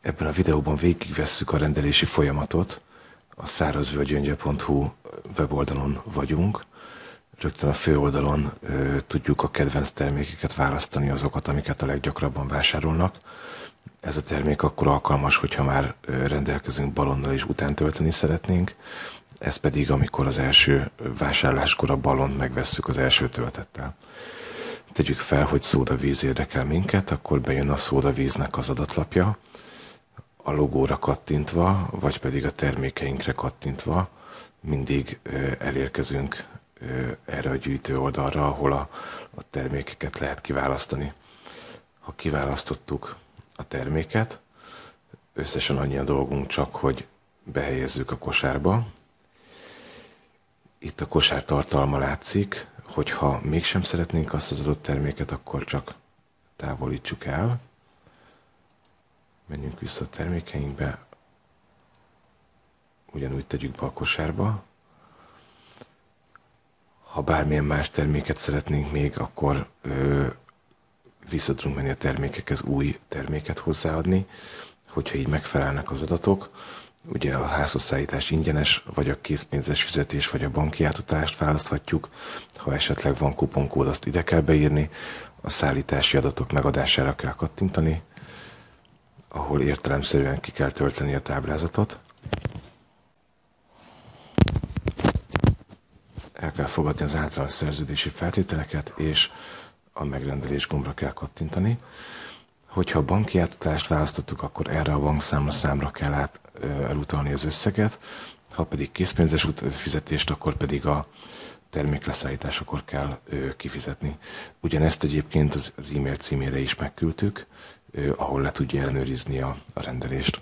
Ebben a videóban végigvesszük a rendelési folyamatot. A szárazvölgyöngyö.hu weboldalon vagyunk. Rögtön a főoldalon tudjuk a kedvenc termékeket választani, azokat, amiket a leggyakrabban vásárolnak. Ez a termék akkor alkalmas, hogyha már rendelkezünk balonnal és utántölteni szeretnénk. Ez pedig, amikor az első vásárláskor a ballont megvesszük az első töltettel. Tegyük fel, hogy szódavíz érdekel minket, akkor bejön a szódavíznek az adatlapja, a logóra kattintva, vagy pedig a termékeinkre kattintva mindig elérkezünk erre a gyűjtő oldalra, ahol a termékeket lehet kiválasztani. Ha kiválasztottuk a terméket, összesen annyi a dolgunk csak, hogy behelyezzük a kosárba. Itt a kosár tartalma látszik, hogyha mégsem szeretnénk azt az adott terméket, akkor csak távolítsuk el. Menjünk vissza a termékeinkbe, ugyanúgy tegyük be a kosárba. Ha bármilyen más terméket szeretnénk még, akkor vissza tudunk menni a termékekhez, új terméket hozzáadni, hogyha így megfelelnek az adatok. Ugye a házhozszállítás ingyenes, vagy a készpénzes fizetés, vagy a banki átutalást választhatjuk. Ha esetleg van kuponkód, azt ide kell beírni. A szállítási adatok megadására kell kattintani, ahol értelemszerűen ki kell tölteni a táblázatot. El kell fogadni az általános szerződési feltételeket, és a megrendelés gombra kell kattintani. Hogyha a banki átutalást választottuk, akkor erre a bankszámla kell elutalni az összeget, ha pedig készpénzes fizetést, akkor pedig a termék leszállításakor kell kifizetni. Ugyanezt egyébként az e-mail címére is megküldtük, ahol le tudja ellenőrizni a rendelést.